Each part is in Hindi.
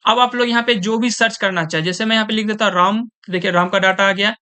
अब आप लोग यहाँ पे जो भी सर्च करना चाहे, जैसे मैं यहाँ पे लिख देता हूँ राम, तो देखिए राम का डाटा आ गया।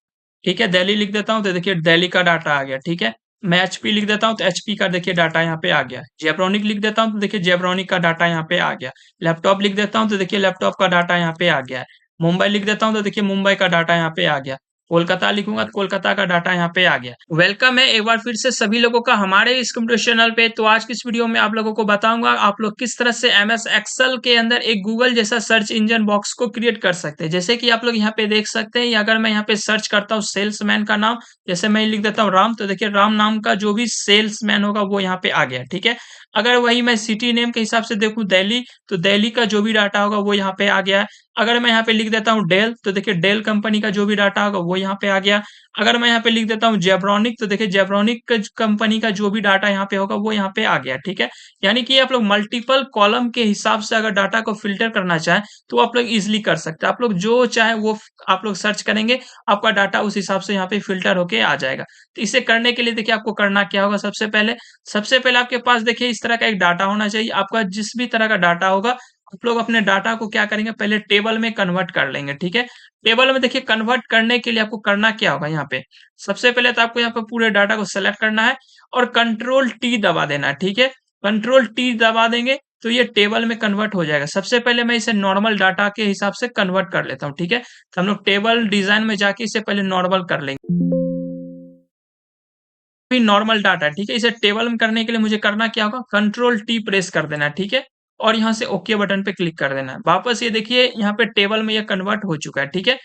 ठीक है, दिल्ली लिख देता हूँ तो देखिए दिल्ली का डाटा आ गया। ठीक है, मैं एचपी लिख देता हूँ तो एचपी का देखिए डाटा यहाँ पे आ गया। जेब्रॉनिक लिख देता हूँ तो देखिए जेब्रॉनिक का डाटा यहाँ पे आ गया। लैपटॉप लिख देता हूँ तो देखिए लैपटॉप का डाटा यहाँ पे आ गया है। मुंबई लिख देता हूँ तो देखिए मुंबई का डाटा यहाँ पे आ गया। कोलकाता लिखूंगा तो कोलकाता का डाटा यहाँ पे आ गया। वेलकम है एक बार फिर से सभी लोगों का हमारे इस कंप्यूटर चैनल पे। तो आज की इस वीडियो में आप लोगों को बताऊंगा आप लोग किस तरह से एमएस एक्सेल के अंदर एक गूगल जैसा सर्च इंजन बॉक्स को क्रिएट कर सकते हैं। जैसे कि आप लोग यहाँ पे देख सकते हैं, अगर मैं यहाँ पे सर्च करता हूँ सेल्समैन का नाम, जैसे मैं लिख देता हूँ राम, तो देखिए राम नाम का जो भी सेल्समैन होगा वो यहाँ पे आ गया। ठीक है, अगर वही मैं सिटी नेम के हिसाब से देखूं दिल्ली, तो दिल्ली का जो भी डाटा होगा वो यहाँ पे आ गया है। अगर मैं यहाँ पे लिख देता हूँ डेल, तो देखिए डेल कंपनी का जो भी डाटा होगा वो यहाँ पे आ गया। अगर मैं यहाँ पे लिख देता हूँ जेब्रॉनिक, तो देखिए जेब्रॉनिक कंपनी का जो भी डाटा यहाँ पे होगा वो यहाँ पे आ गया। ठीक है, यानी कि आप लोग मल्टीपल कॉलम के हिसाब से अगर डाटा को फिल्टर करना चाहें तो आप लोग इजिली कर सकते हैं। आप लोग जो चाहे वो आप लोग सर्च करेंगे, आपका डाटा उस हिसाब से यहाँ पे फिल्टर होके आ जाएगा। तो इसे करने के लिए देखिए आपको करना क्या होगा, सबसे पहले आपके पास देखिए इस तरह का एक डाटा होना चाहिए। आपका जिस भी तरह का डाटा होगा, आप लोग अपने डाटा को क्या करेंगे, पहले टेबल में कन्वर्ट कर लेंगे। ठीक है, टेबल में देखिए कन्वर्ट करने के लिए आपको करना क्या होगा, यहाँ पे सबसे पहले तो आपको यहाँ पे पूरे डाटा को सेलेक्ट करना है और कंट्रोल टी दबा देना है। ठीक है, कंट्रोल टी दबा देंगे तो ये टेबल में कन्वर्ट हो जाएगा। सबसे पहले मैं इसे नॉर्मल डाटा के हिसाब से कन्वर्ट कर लेता हूँ। ठीक है, तो हम लोग टेबल डिजाइन में जाके इसे पहले नॉर्मल कर लेंगे। भी नॉर्मल डाटा है। ठीक है, इसे टेबल में करने के लिए मुझे करना क्या होगा, कंट्रोल टी प्रेस कर देना है। ठीक है, और यहाँ से ओके बटन पे क्लिक कर देना है। वापस ये देखिए यहाँ पे टेबल में ये कन्वर्ट हो चुका है। ठीक है,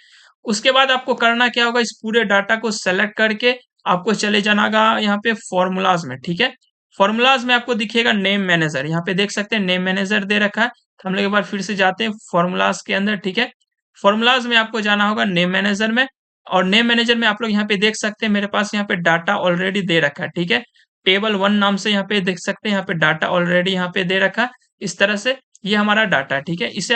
उसके बाद आपको करना क्या होगा, इस पूरे डाटा को सेलेक्ट करके आपको चले जानागा यहाँ पे फॉर्मूलाज में। ठीक है, फॉर्मूलाज में आपको दिखेगा नेम मैनेजर, यहाँ पे देख सकते हैं नेम मैनेजर दे रखा है। तो हम लोग एक बार फिर से जाते हैं फॉर्मूलाज के अंदर। ठीक है, फॉर्मूलाज में आपको जाना होगा नेम मैनेजर में, और नेम मैनेजर में आप लोग यहाँ पे देख सकते हैं मेरे पास यहाँ पे डाटा ऑलरेडी दे रखा है। ठीक है, टेबल वन नाम से यहाँ पे देख सकते हैं, यहाँ पे डाटा ऑलरेडी यहाँ पे दे रखा है। इस तरह से ये हमारा डाटा है। ठीक है, इसे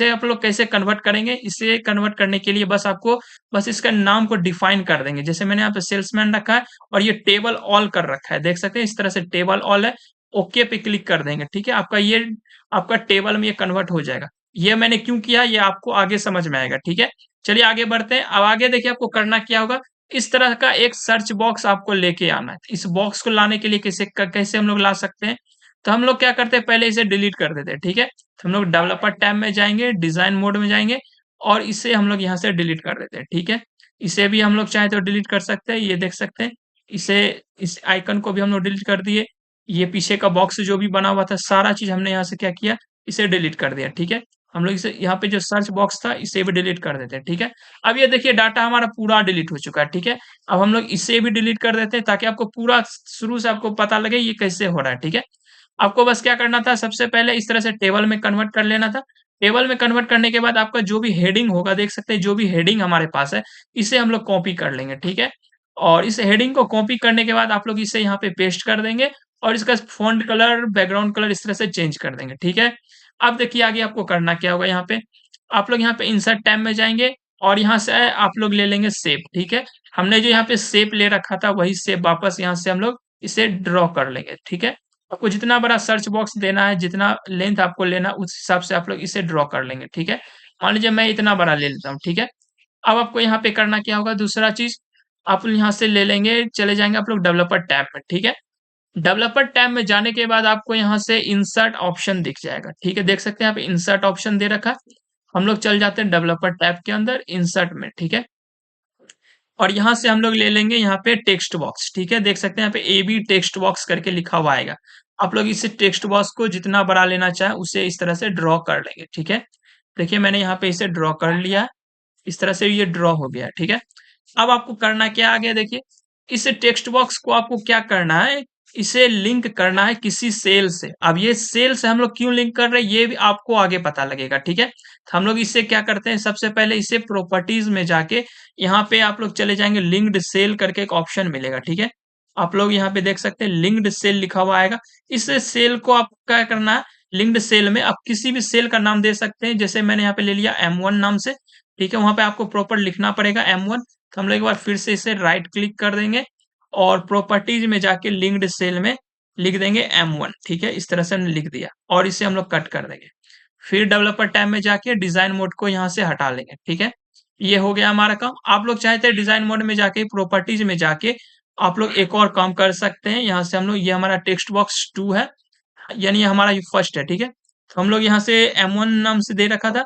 आप लोग कैसे कन्वर्ट करेंगे, इसे कन्वर्ट करने के लिए बस इसका नाम को डिफाइन कर देंगे। जैसे मैंने यहाँ पे सेल्समैन रखा है और ये टेबल ऑल कर रखा है, देख सकते हैं इस तरह से टेबल ऑल है। ओके पे क्लिक कर देंगे। ठीक है, आपका टेबल में ये कन्वर्ट हो जाएगा। ये मैंने क्यों किया, ये आपको आगे समझ में आएगा। ठीक है, चलिए आगे बढ़ते हैं। अब आगे देखिए आपको करना क्या होगा, इस तरह का एक सर्च बॉक्स आपको लेके आना है। इस बॉक्स को लाने के लिए कैसे हम लोग ला सकते हैं, तो हम लोग क्या करते हैं, पहले इसे डिलीट कर देते हैं। ठीक है, तो हम लोग डेवलपर टैब में जाएंगे, डिजाइन मोड में जाएंगे और इसे हम लोग यहाँ से डिलीट कर देते हैं। ठीक है, इसे भी हम लोग चाहे तो डिलीट कर सकते हैं, ये देख सकते हैं। इसे इस आइकन को भी हम लोग डिलीट कर दिए। ये पीछे का बॉक्स जो भी बना हुआ था सारा चीज हमने यहाँ से क्या किया, इसे डिलीट कर दिया। ठीक है, हम लोग इसे यहाँ पे जो सर्च बॉक्स था इसे भी डिलीट कर देते हैं। ठीक है, अब ये देखिए डाटा हमारा पूरा डिलीट हो चुका है। ठीक है, अब हम लोग इसे भी डिलीट कर देते हैं ताकि आपको पूरा शुरू से आपको पता लगे ये कैसे हो रहा है। ठीक है, आपको बस क्या करना था, सबसे पहले इस तरह से टेबल में कन्वर्ट कर लेना था। टेबल में कन्वर्ट करने के बाद आपका जो भी हेडिंग होगा, देख सकते हैं जो भी हेडिंग हमारे पास है इसे हम लोग कॉपी कर लेंगे। ठीक है, और इस हेडिंग को कॉपी करने के बाद आप लोग इसे यहाँ पे पेस्ट कर देंगे और इसका फॉन्ट कलर, बैकग्राउंड कलर इस तरह से चेंज कर देंगे। ठीक है, अब देखिए आगे आपको करना क्या होगा, यहाँ पे आप लोग यहाँ पे इंसर्ट टैब में जाएंगे और यहाँ से आप लोग ले लेंगे शेप। ठीक है, हमने जो यहाँ पे शेप ले रखा था वही शेप वापस यहाँ से हम लोग इसे ड्रॉ कर लेंगे। ठीक है, आपको जितना बड़ा सर्च बॉक्स देना है, जितना लेंथ आपको लेना उस हिसाब से आप लोग इसे ड्रॉ कर लेंगे। ठीक है, मान लीजिए मैं इतना बड़ा ले लेता हूँ। ठीक है, अब आपको यहाँ पे करना क्या होगा, दूसरा चीज आप यहाँ से ले लेंगे, चले जाएंगे आप लोग डेवलपर टैब में। ठीक है, डेवलपर टैब में जाने के बाद आपको यहाँ से इंसर्ट ऑप्शन दिख जाएगा। ठीक है, देख सकते हैं यहाँ पे इंसर्ट ऑप्शन दे रखा है। हम लोग चल जाते हैं डेवलपर टैब के अंदर इंसर्ट में। ठीक है, और यहाँ से हम लोग ले लेंगे यहाँ पे टेक्स्ट बॉक्स। ठीक है, देख सकते हैं यहाँ पे ए बी टेक्स्ट बॉक्स करके लिखा हुआ आएगा। आप लोग इस टेक्स्ट बॉक्स को जितना बड़ा लेना चाहे उसे इस तरह से ड्रॉ कर लेंगे। ठीक है, देखिए मैंने यहाँ पे इसे ड्रॉ कर लिया है, इस तरह से ये ड्रॉ हो गया। ठीक है, अब आपको करना क्या आ गया, देखिए इस टेक्स्ट बॉक्स को आपको क्या करना है, इसे लिंक करना है किसी सेल से। अब ये सेल से हम लोग क्यों लिंक कर रहे हैं ये भी आपको आगे पता लगेगा। ठीक है, तो हम लोग इससे क्या करते हैं, सबसे पहले इसे प्रॉपर्टीज में जाके यहाँ पे आप लोग चले जाएंगे, लिंक्ड सेल करके एक ऑप्शन मिलेगा। ठीक है, आप लोग यहाँ पे देख सकते हैं लिंक्ड सेल लिखा हुआ आएगा। इस सेल को आप क्या करना है, लिंक्ड सेल में आप किसी भी सेल का नाम दे सकते हैं, जैसे मैंने यहाँ पे ले लिया M1 नाम से। ठीक है, वहां पे आपको प्रॉपर लिखना पड़ेगा M1। तो हम लोग एक बार फिर से इसे राइट क्लिक कर देंगे और प्रॉपर्टीज में जाके लिंक्ड सेल में लिख देंगे M1। ठीक है, इस तरह से हमने लिख दिया और इसे हम लोग कट कर देंगे। फिर डेवलपर टैब में जाके डिजाइन मोड को यहाँ से हटा लेंगे, ठीक है। ये हो गया हमारा काम। आप लोग चाहते हैं डिजाइन मोड में जाके प्रॉपर्टीज में जाके आप लोग एक और काम कर सकते हैं। यहाँ से हम लोग, ये हमारा टेक्स्ट बॉक्स 2 है, यानी ये हमारा ये फर्स्ट है, ठीक है। तो हम लोग यहाँ से M1 नाम से दे रखा था।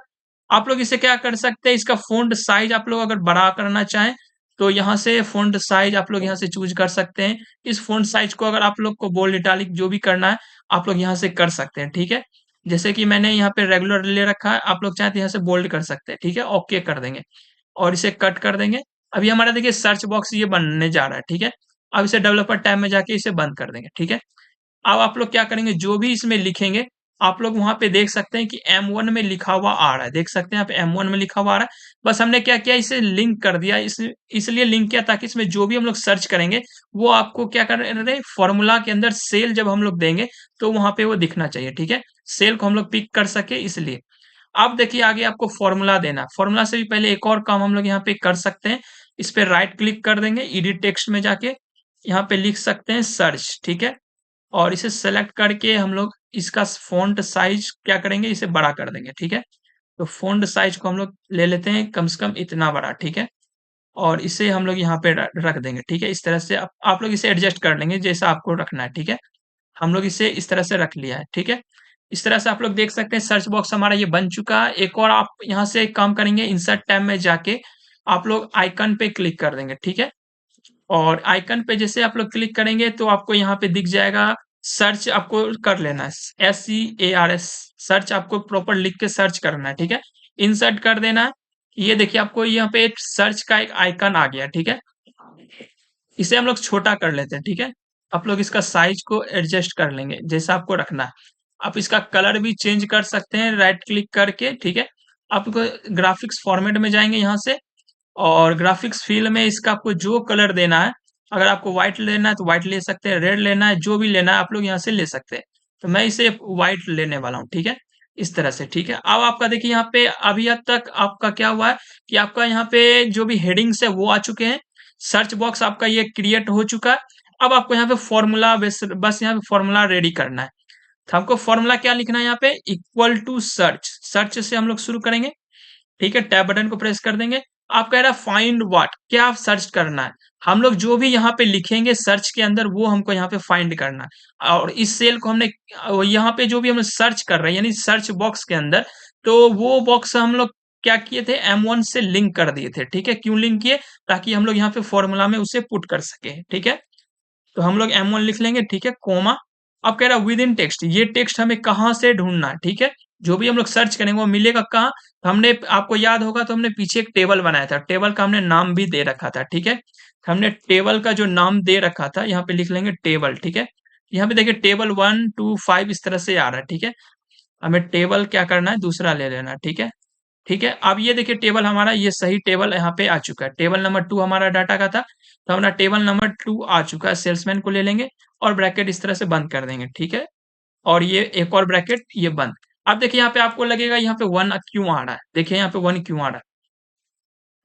आप लोग इसे क्या कर सकते हैं, इसका फ़ॉन्ट साइज़ आप लोग अगर बड़ा करना चाहें, तो यहाँ से फ़ॉन्ट साइज़ आप लोग यहाँ से चूज़ कर सकते हैं। इस फ़ॉन्ट साइज़ को अगर आप लोग को बोल्ड, इटालिक जो भी करना है, आप लोग यहाँ से कर सकते हैं, ठीक है। जैसे कि मैंने यहाँ पे रेगुलर ले रखा है, आप लोग चाहें तो यहाँ से बोल्ड कर सकते हैं, ठीक है। ओके कर देंगे और इसे कट कर देंगे। अभी हमारा देखिए सर्च बॉक्स ये बनने जा रहा है, ठीक है। अब इसे डेवलपर टैब में जाके इसे बंद कर देंगे, ठीक है। अब आप लोग क्या करेंगे, जो भी इसमें लिखेंगे आप लोग वहां पे देख सकते हैं कि M1 में लिखा हुआ आ रहा है, देख सकते हैं यहाँ पे M1 में लिखा हुआ आ रहा है। बस हमने क्या किया, इसे लिंक कर दिया, इसलिए लिंक किया ताकि इसमें जो भी हम लोग सर्च करेंगे वो आपको क्या कर रहे हैं, फॉर्मूला के अंदर सेल जब हम लोग देंगे तो वहां पे वो दिखना चाहिए, ठीक है। सेल को हम लोग पिक कर सके इसलिए। अब देखिए आगे आपको फॉर्मूला देना, फॉर्मूला से भी पहले एक और काम हम लोग यहाँ पे कर सकते हैं। इस पे राइट क्लिक कर देंगे, एडिट टेक्स्ट में जाके यहाँ पे लिख सकते हैं सर्च, ठीक है। और इसे सेलेक्ट करके हम लोग इसका फ़ॉन्ट साइज़ क्या करेंगे, इसे बड़ा कर देंगे, ठीक है। तो फ़ॉन्ट साइज़ को हम लोग ले लेते हैं कम से कम इतना बड़ा, ठीक है। और इसे हम लोग यहाँ पे रख देंगे, ठीक है। इस तरह से आप लोग इसे एडजस्ट कर लेंगे जैसा आपको रखना है, ठीक है। हम लोग इसे इस तरह से रख लिया है, ठीक है। इस तरह से आप लोग देख सकते हैं सर्च बॉक्स हमारा ये बन चुका है। एक और आप यहाँ से एक काम करेंगे, इंसर्ट टैब में जाके आप लोग आइकन पे क्लिक कर देंगे, ठीक है। और आइकन पे जैसे आप लोग क्लिक करेंगे तो आपको यहाँ पे दिख जाएगा सर्च, आपको कर लेना है SEARS, सर्च आपको प्रॉपर लिख के सर्च करना है, ठीक है। इंसर्ट कर देना है। ये देखिए आपको यहाँ पे एक सर्च का एक आइकन आ गया, ठीक है। इसे हम लोग छोटा कर लेते हैं, ठीक है। आप लोग इसका साइज को एडजस्ट कर लेंगे जैसा आपको रखना है। आप इसका कलर भी चेंज कर सकते हैं राइट क्लिक करके, ठीक है। आपको ग्राफिक्स फॉर्मेट में जाएंगे यहाँ से, और ग्राफिक्स फील्ड में इसका आपको जो कलर देना है, अगर आपको व्हाइट लेना है तो व्हाइट ले सकते हैं, रेड लेना है, जो भी लेना है आप लोग यहाँ से ले सकते हैं। तो मैं इसे व्हाइट लेने वाला हूँ, ठीक है। इस तरह से, ठीक है। अब आपका देखिए यहाँ पे अभी अब तक आपका क्या हुआ है कि आपका यहाँ पे जो भी हेडिंग्स है वो आ चुके हैं। सर्च बॉक्स आपका ये क्रिएट हो चुका है। अब आपको यहाँ पे फॉर्मूला बस यहाँ पे फॉर्मूला रेडी करना है। तो हमको फॉर्मूला क्या लिखना है, यहाँ पे इक्वल टू सर्च, सर्च से हम लोग शुरू करेंगे, ठीक है। टैब बटन को प्रेस कर देंगे। आप कह रहा है फाइंड व्हाट, क्या सर्च करना है। हम लोग जो भी यहाँ पे लिखेंगे सर्च के अंदर वो हमको यहाँ पे फाइंड करना है। और इस सेल को हमने यहाँ पे जो भी हम सर्च कर रहे हैं यानी सर्च बॉक्स के अंदर, तो वो बॉक्स हम लोग क्या किए थे, M1 से लिंक कर दिए थे, ठीक है। क्यों लिंक किए, ताकि हम लोग यहाँ पे फॉर्मूला में उसे पुट कर सके, ठीक है। तो हम लोग M1 लिख लेंगे, ठीक है, कोमा। अब कह रहा है विद इन टेक्स्ट, ये टेक्स्ट हमें कहाँ से ढूंढना है, ठीक है। जो भी हम लोग सर्च करेंगे वो मिलेगा कहाँ, तो हमने, आपको याद होगा तो हमने पीछे एक टेबल बनाया था, टेबल का हमने नाम भी दे रखा था, ठीक है। हमने टेबल का जो नाम दे रखा था यहाँ पे लिख लेंगे टेबल, ठीक है। यहाँ पे देखिए टेबल 1 2 5 इस तरह से आ रहा है, ठीक है। हमें टेबल क्या करना है, दूसरा ले लेना है, ठीक है। ठीक है, अब ये देखिए टेबल हमारा, ये सही टेबल यहाँ पे आ चुका है। टेबल नंबर 2 हमारा डाटा का था, तो हमारा टेबल नंबर 2 आ चुका है। सेल्समैन को ले लेंगे और ब्रैकेट इस तरह से बंद कर देंगे, ठीक है। और ये एक और ब्रैकेट, ये बंद। अब देखिए यहाँ पे आपको लगेगा यहाँ पे 1 क्यों आ रहा है, देखिए यहाँ पे 1 क्यों आ रहा है।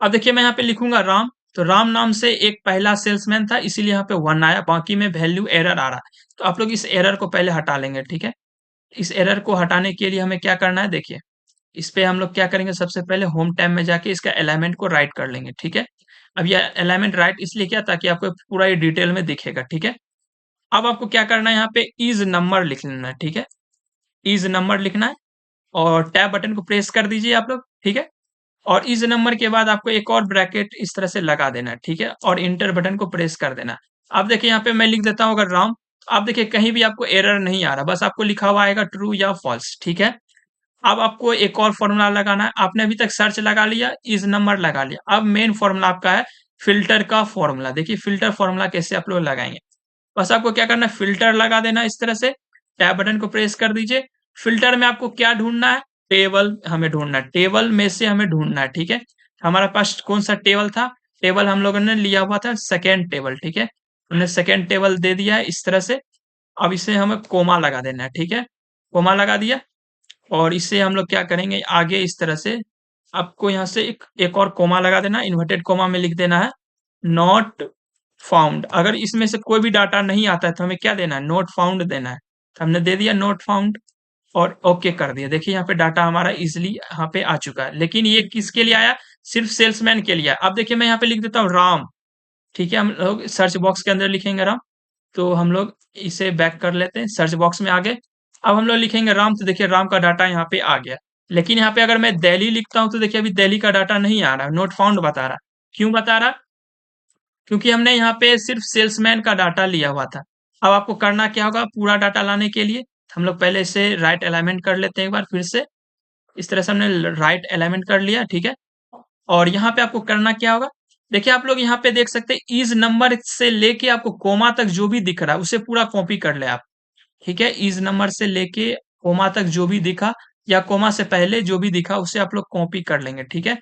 अब देखिए मैं यहाँ पे लिखूंगा राम, तो राम नाम से एक पहला सेल्समैन था इसीलिए यहाँ पे 1 आया, बाकी में वैल्यू एरर आ रहा है। तो आप लोग इस एरर को पहले हटा लेंगे, ठीक है। इस एरर को हटाने के लिए हमें क्या करना है, देखिए इस पे हम लोग क्या करेंगे, सबसे पहले होम टैब में जाके इसका अलाइनमेंट को राइट कर लेंगे, ठीक है। अब ये अलाइनमेंट राइट इसलिए किया ताकि आपको पूरा ये डिटेल में दिखेगा, ठीक है। अब आपको क्या करना है, यहाँ पे इज नंबर लिख लेना है, ठीक है। इज नंबर लिखना है और टैब बटन को प्रेस कर दीजिए आप लोग, ठीक है। और इस नंबर के बाद आपको एक और ब्रैकेट इस तरह से लगा देना है, ठीक है। और इंटर बटन को प्रेस कर देना। अब देखिए यहाँ पे मैं लिख देता हूँ अगर राम, तो आप देखिए कहीं भी आपको एरर नहीं आ रहा, बस आपको लिखा हुआ आएगा ट्रू या फॉल्स, ठीक है। अब आपको एक और फॉर्मूला लगाना है, आपने अभी तक सर्च लगा लिया, इस नंबर लगा लिया। अब मेन फॉर्मूला आपका है फिल्टर का फॉर्मूला। देखिए फिल्टर फॉर्मूला कैसे आप लोग लगाएंगे, बस आपको क्या करना है, फिल्टर लगा देना इस तरह से। टैब बटन को प्रेस कर दीजिए। फिल्टर में आपको क्या ढूंढना है, टेबल हमें ढूंढना है, टेबल में से हमें ढूंढना है, ठीक है। हमारे पास कौन सा टेबल था, टेबल हम लोगों ने लिया हुआ था सेकेंड टेबल, ठीक है। हमने सेकेंड टेबल दे दिया है इस तरह से। अब इसे हमें कोमा लगा देना है, ठीक है। कोमा लगा दिया और इसे हम लोग क्या करेंगे आगे इस तरह से, आपको यहाँ से एक और कोमा लगा देना, इन्वर्टेड कोमा में लिख देना है नॉट फाउंड। अगर इसमें से कोई भी डाटा नहीं आता है तो हमें क्या देना है, नॉट फाउंड देना है। तो हमने दे दिया नॉट फाउंड। और ओके कर दिया। देखिए यहाँ पे डाटा हमारा इज़िली यहाँ पे आ चुका है। लेकिन ये किसके लिए आया? सिर्फ़ सेल्समैन के लिए। अब देखिए मैं यहाँ पे लिख देता हूँ राम, ठीक है? हम लोग सर्च बॉक्स के अंदर लिखेंगे राम, तो हम लोग इसे बैक कर लेते हैं, सर्च बॉक्स में आ गए। अब हम लोग लिखेंगे राम, तो देखिए राम का डाटा यहाँ पे आ गया। लेकिन यहाँ पे अगर मैं दिल्ली लिखता हूँ, तो देखिए अभी दिल्ली का डाटा नहीं आ रहा है, नॉट फाउंड बता रहा है। क्यों बता रहा? क्योंकि हमने यहाँ पे सिर्फ सेल्समैन का डाटा लिया हुआ था। अब आपको करना क्या होगा पूरा डाटा लाने के लिए? हम लोग पहले इसे राइट अलाइनमेंट कर लेते हैं एक बार फिर से। इस तरह से हमने राइट अलाइनमेंट कर लिया, ठीक है? और यहाँ पे आपको करना क्या होगा? देखिए आप लोग यहाँ पे देख सकते हैं इस नंबर से लेके आपको कोमा तक जो भी दिख रहा है उसे पूरा कॉपी कर ले आप। ठीक है? इस नंबर से लेके कोमा तक जो भी दिखा या कोमा से पहले जो भी दिखा उसे आप लोग कॉपी कर लेंगे, ठीक है?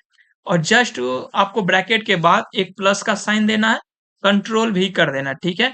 और जस्ट आपको ब्रैकेट के बाद एक प्लस का साइन देना है, कंट्रोल भी कर देना है, ठीक है?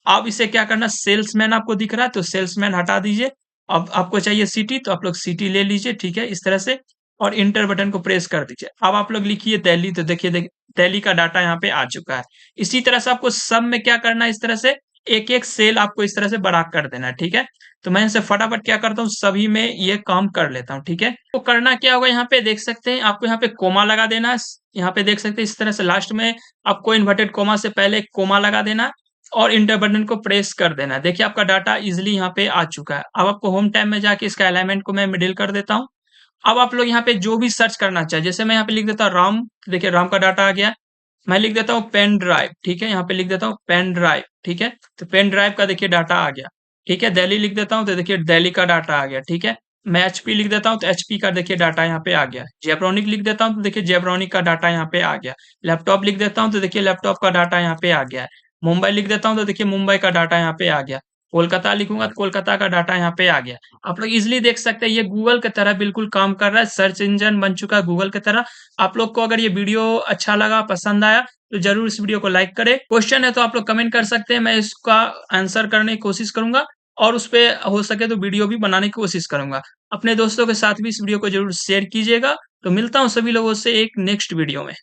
अब इसे क्या करना, सेल्समैन आपको दिख रहा है तो सेल्समैन हटा दीजिए। अब आपको चाहिए सिटी तो आप लोग सिटी ले लीजिए, ठीक है? इस तरह से और इंटर बटन को प्रेस कर दीजिए। अब आप लोग लिखिए दिल्ली, तो देखिए दिल्ली का डाटा यहाँ पे आ चुका है। इसी तरह से आपको सब में क्या करना है, इस तरह से एक-एक सेल आपको इस तरह से बड़ा कर देना है, ठीक है? तो मैं इसे फटाफट क्या करता हूँ, सभी में ये काम कर लेता हूँ, ठीक है? तो करना क्या होगा, यहाँ पे देख सकते हैं, आपको यहाँ पे कोमा लगा देना है। यहाँ पे देख सकते हैं इस तरह से लास्ट में आपको इन्वर्टेड कोमा से पहले एक कोमा लगा देना है और इंटर बटन को प्रेस कर देना है। देखिए आपका डाटा इज़िली यहाँ पे आ चुका है। अब आपको होम टैब में जाके इसका अलाइनमेंट को मैं मिडिल कर देता हूँ। अब आप लोग यहाँ पे जो भी सर्च करना चाहें, जैसे मैं यहाँ पे लिख देता हूँ राम, तो देखिए राम का डाटा आ गया। मैं लिख देता हूँ पेन ड्राइव, ठीक है? यहाँ पे लिख देता हूँ पेन ड्राइव, ठीक है? तो पेन ड्राइव का देखिए डाटा आ गया, ठीक है? दिल्ली लिख देता हूँ तो देखिए दिल्ली का डाटा आ गया, ठीक है? मैं एचपी लिख देता हूँ तो एचपी का देखिए डाटा यहाँ पे आ गया। जेब्रोनिक लिख देता हूँ तो देखिए जेब्रोनिक का डाटा यहाँ पे आ गया। लैपटॉप लिख देता हूँ तो देखिए लैपटॉप का डाटा यहाँ पे आ गया है। मुंबई लिख देता हूँ तो देखिए मुंबई का डाटा यहाँ पे आ गया। कोलकाता लिखूंगा तो कोलकाता का डाटा यहाँ पे आ गया। आप लोग इजिली देख सकते हैं ये गूगल की तरह बिल्कुल काम कर रहा है, सर्च इंजन बन चुका है गूगल की तरह। आप लोग को अगर ये वीडियो अच्छा लगा, पसंद आया तो जरूर इस वीडियो को लाइक करें। क्वेश्चन है तो आप लोग कमेंट कर सकते हैं, मैं इसका आंसर करने की कोशिश करूंगा और उस पे हो सके तो वीडियो भी बनाने की कोशिश करूंगा। अपने दोस्तों के साथ भी इस वीडियो को जरूर शेयर कीजिएगा। तो मिलता हूँ सभी लोगों से एक नेक्स्ट वीडियो में।